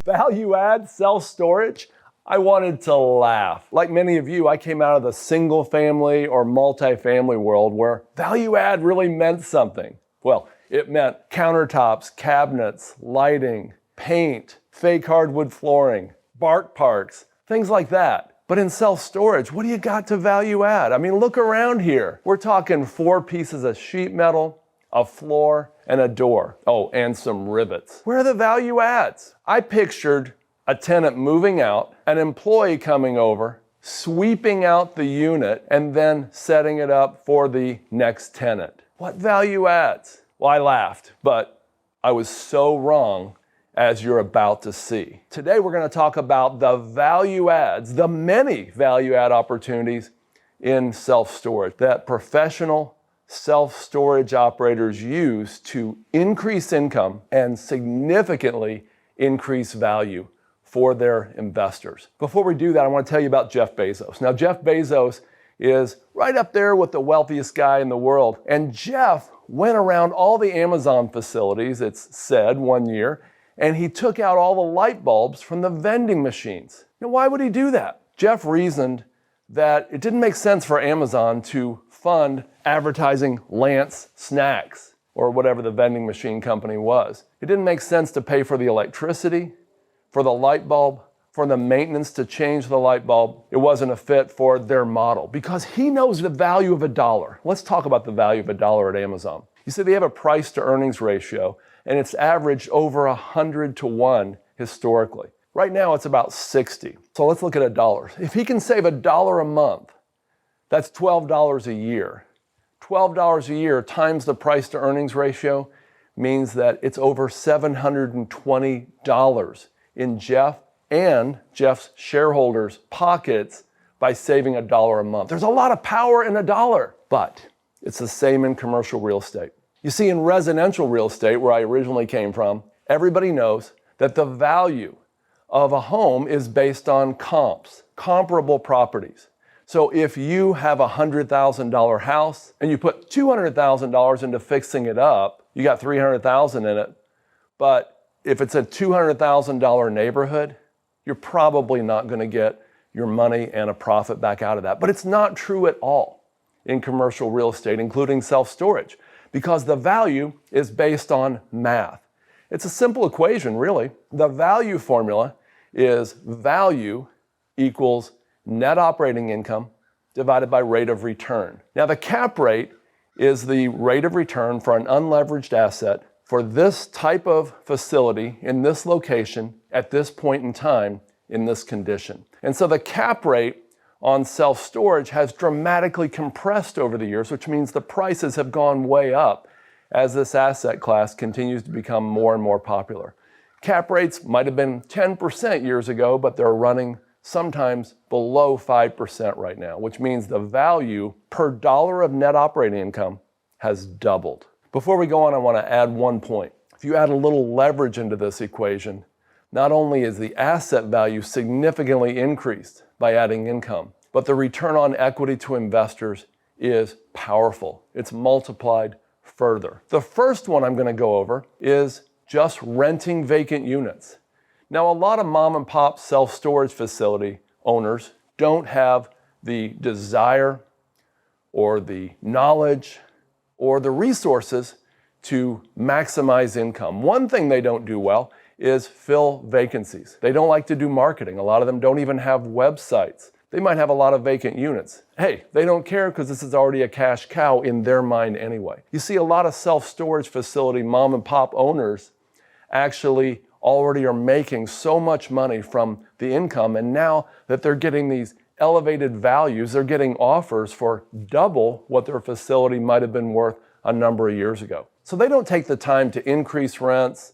Value add self-storage? I wanted to laugh. Like many of you, I came out of the single family or multifamily world where value add really meant something. Well, it meant countertops, cabinets, lighting, paint, fake hardwood flooring, bark parks, things like that. But in self-storage, what do you got to value add? I mean, look around here. We're talking 4 pieces of sheet metal, a floor, and a door. Oh, and some rivets. Where are the value adds? I pictured a tenant moving out, an employee coming over, sweeping out the unit, and then setting it up for the next tenant. What value adds? Well, I laughed, but I was so wrong, as you're about to see. Today, we're going to talk about the value adds, the many value add opportunities in self-storage that professional self-storage operators use to increase income and significantly increase value for their investors. Before we do that, I want to tell you about Jeff Bezos. Now, Jeff Bezos is right up there with the wealthiest guy in the world. And Jeff went around all the Amazon facilities, it's said, one year, and he took out all the light bulbs from the vending machines. Now, why would he do that? Jeff reasoned that it didn't make sense for Amazon to fund advertising Lance Snacks or whatever the vending machine company was. It didn't make sense to pay for the electricity, for the light bulb, for the maintenance to change the light bulb. It wasn't a fit for their model because he knows the value of $1. Let's talk about the value of $1 at Amazon. You see, they have a price to earnings ratio and it's averaged over 100 to 1 historically. Right now it's about 60. So let's look at $1. If he can save $1 a month, that's $12 a year. $12 a year times the price to earnings ratio means that it's over $720 in Jeff and Jeff's shareholders' pockets by saving $1 a month. There's a lot of power in $1, but it's the same in commercial real estate. You see, in residential real estate, where I originally came from, everybody knows that the value of a home is based on comps, comparable properties. So if you have a $100,000 house and you put $200,000 into fixing it up, you got $300,000 in it. But if it's a $200,000 neighborhood, you're probably not going to get your money and a profit back out of that. But it's not true at all in commercial real estate, including self-storage, because the value is based on math. It's a simple equation, really. The value formula is value equals net operating income divided by rate of return. Now, the cap rate is the rate of return for an unleveraged asset for this type of facility in this location at this point in time in this condition. And so the cap rate on self-storage has dramatically compressed over the years, which means the prices have gone way up as this asset class continues to become more and more popular. Cap rates might have been 10% years ago, but they're running sometimes below 5% right now, which means the value per dollar of net operating income has doubled. Before we go on, I want to add one point. If you add a little leverage into this equation, not only is the asset value significantly increased by adding income, but the return on equity to investors is powerful. It's multiplied further. The first one I'm going to go over is just renting vacant units. Now, a lot of mom and pop self-storage facility owners don't have the desire or the knowledge or the resources to maximize income. One thing they don't do well is fill vacancies. They don't like to do marketing. A lot of them don't even have websites. They might have a lot of vacant units. Hey, they don't care because this is already a cash cow in their mind anyway. You see, a lot of self-storage facility mom and pop owners actually already are making so much money from the income, and now that they're getting these elevated values, they're getting offers for double what their facility might have been worth a number of years ago. So they don't take the time to increase rents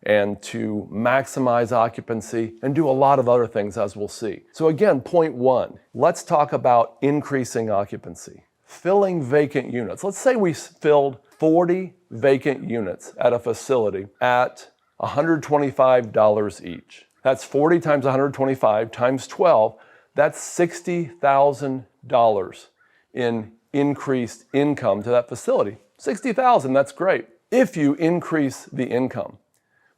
and to maximize occupancy and do a lot of other things, as we'll see. So again, point one, let's talk about increasing occupancy, filling vacant units. Let's say we filled 40 vacant units at a facility at $125 each. That's 40 times 125 times 12. That's $60,000 in increased income to that facility. $60,000, that's great. If you increase the income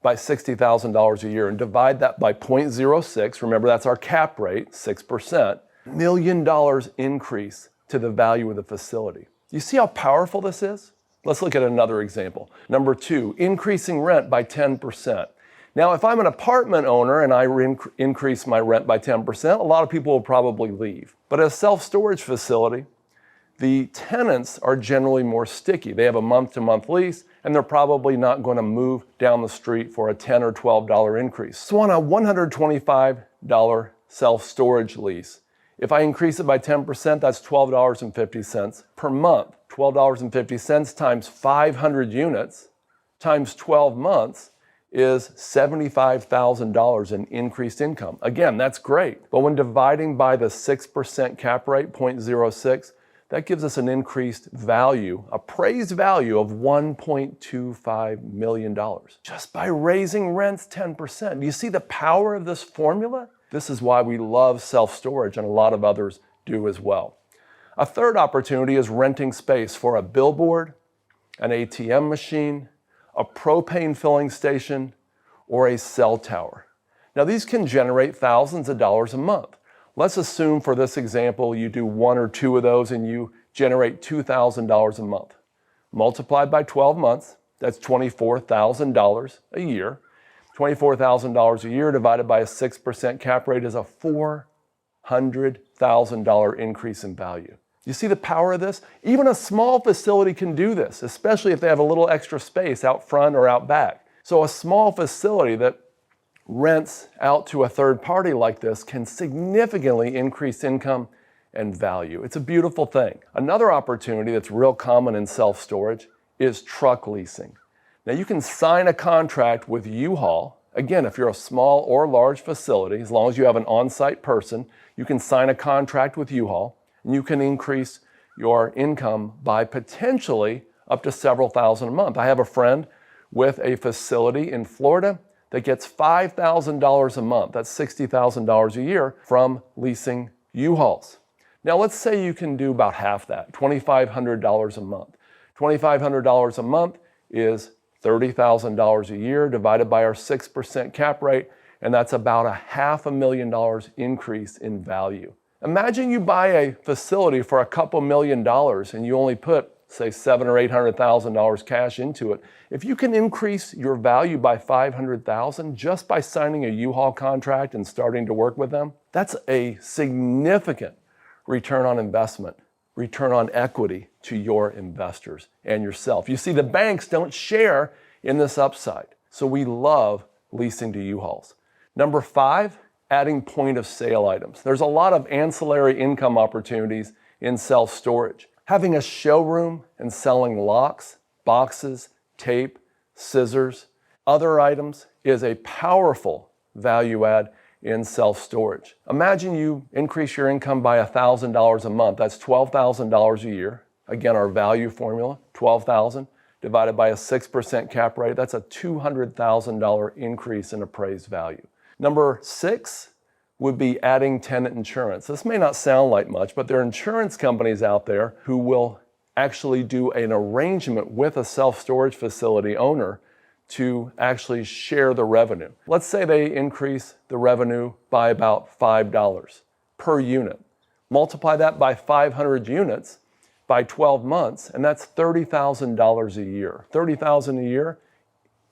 by $60,000 a year and divide that by 0.06, remember that's our cap rate, 6%, $1 million increase to the value of the facility. You see how powerful this is? Let's look at another example. Number 2, increasing rent by 10%. Now, if I'm an apartment owner and I increase my rent by 10%, a lot of people will probably leave. But at a self-storage facility, the tenants are generally more sticky. They have a month-to-month lease, and they're probably not going to move down the street for a $10 or $12 increase. So on a $125 self-storage lease, if I increase it by 10%, that's $12.50 per month. $12.50 times 500 units times 12 months is $75,000 in increased income. Again, that's great. But when dividing by the 6% cap rate, 0.06, that gives us an increased value, appraised value of $1.25 million just by raising rents 10%. Do you see the power of this formula? This is why we love self-storage, and a lot of others do as well. A third opportunity is renting space for a billboard, an ATM machine, a propane filling station, or a cell tower. Now, these can generate thousands of dollars a month. Let's assume for this example, you do 1 or 2 of those and you generate $2,000 a month. Multiplied by 12 months, that's $24,000 a year. $24,000 a year divided by a 6% cap rate is a $400,000 increase in value. You see the power of this? Even a small facility can do this, especially if they have a little extra space out front or out back. So a small facility that rents out to a third party like this can significantly increase income and value. It's a beautiful thing. Another opportunity that's real common in self-storage is truck leasing. Now you can sign a contract with U-Haul. Again, if you're a small or large facility, as long as you have an on-site person, you can sign a contract with U-Haul and you can increase your income by potentially up to several thousand a month. I have a friend with a facility in Florida that gets $5,000 a month. That's $60,000 a year from leasing U-Hauls. Now let's say you can do about half that, $2,500 a month. $2,500 a month is $30,000 a year divided by our 6% cap rate, and that's about a $500,000 increase in value. Imagine you buy a facility for a couple $1,000,000 and you only put, say, $700,000 or $800,000 cash into it. If you can increase your value by $500,000 just by signing a U-Haul contract and starting to work with them, that's a significant return on investment, return on equity to your investors and yourself. You see, the banks don't share in this upside, so we love leasing to U-Hauls. Number 5, adding point of sale items. There's a lot of ancillary income opportunities in self-storage. Having a showroom and selling locks, boxes, tape, scissors, other items is a powerful value add in self-storage. Imagine you increase your income by $1,000 a month. That's $12,000 a year. Again, our value formula, $12,000 divided by a 6% cap rate. That's a $200,000 increase in appraised value. Number 6 would be adding tenant insurance. This may not sound like much, but there are insurance companies out there who will actually do an arrangement with a self-storage facility owner to actually share the revenue. Let's say they increase the revenue by about $5 per unit. Multiply that by 500 units by 12 months, and that's $30,000 a year. $30,000 a year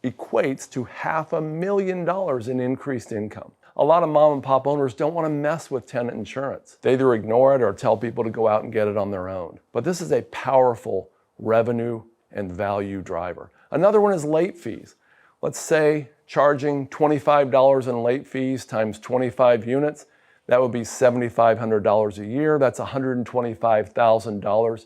equates to $500,000 in increased income. A lot of mom and pop owners don't want to mess with tenant insurance. They either ignore it or tell people to go out and get it on their own. But this is a powerful revenue and value driver. Another one is late fees. Let's say charging $25 in late fees times 25 units, that would be $7,500 a year. That's $125,000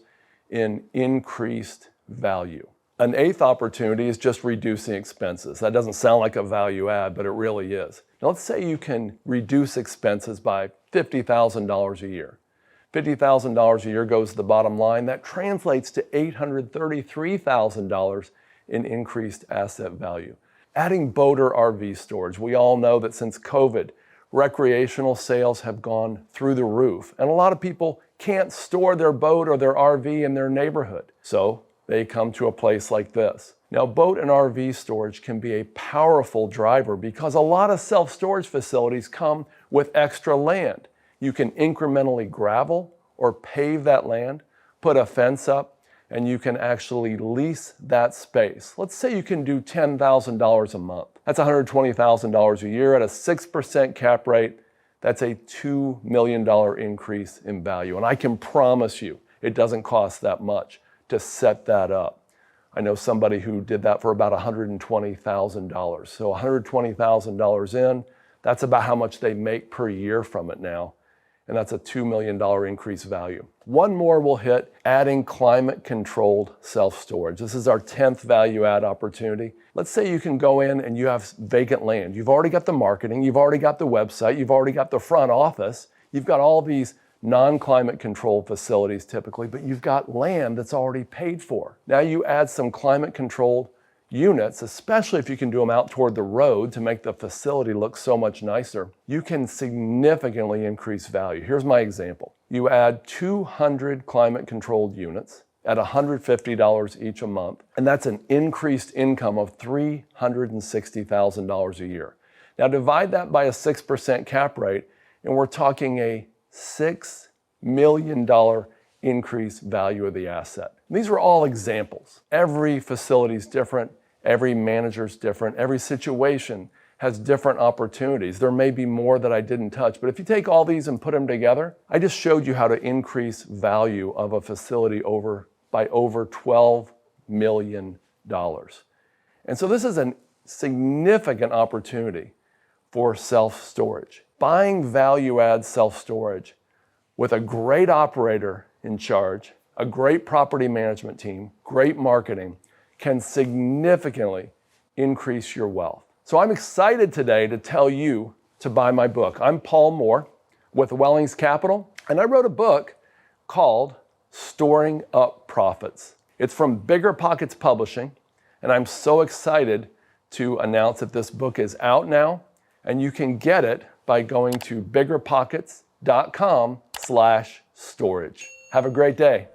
in increased value. An 8th opportunity is just reducing expenses. That doesn't sound like a value add, but it really is. Now let's say you can reduce expenses by $50,000 a year. $50,000 a year goes to the bottom line. That translates to $833,000 in increased asset value. Adding boat or RV storage. We all know that since COVID, recreational sales have gone through the roof, and a lot of people can't store their boat or their RV in their neighborhood. So they come to a place like this. Now, boat and RV storage can be a powerful driver because a lot of self-storage facilities come with extra land. You can incrementally gravel or pave that land, put a fence up, and you can actually lease that space. Let's say you can do $10,000 a month. That's $120,000 a year at a 6% cap rate. That's a $2 million increase in value. And I can promise you, it doesn't cost that much to set that up. I know somebody who did that for about $120,000. So $120,000 in, that's about how much they make per year from it now. And that's a $2 million increase value. One more we'll hit, adding climate-controlled self-storage. This is our 10th value add opportunity. Let's say you can go in and you have vacant land. You've already got the marketing, you've already got the website, you've already got the front office, you've got all these non-climate controlled facilities typically, but you've got land that's already paid for. Now you add some climate controlled units, especially if you can do them out toward the road to make the facility look so much nicer, you can significantly increase value. Here's my example. You add 200 climate controlled units at $150 each a month, and that's an increased income of $360,000 a year. Now divide that by a 6% cap rate, and we're talking a $6 million increase value of the asset. And these are all examples. Every facility is different. Every manager's different. Every situation has different opportunities. There may be more that I didn't touch, but if you take all these and put them together, I just showed you how to increase value of a facility by over $12 million. And so this is a significant opportunity for self-storage. Buying value-add self-storage with a great operator in charge, a great property management team, great marketing, can significantly increase your wealth. So I'm excited today to tell you to buy my book. I'm Paul Moore with Wellings Capital, and I wrote a book called Storing Up Profits. It's from BiggerPockets Publishing, and I'm so excited to announce that this book is out now, and you can get it by going to BiggerPockets.com/storage. Have a great day.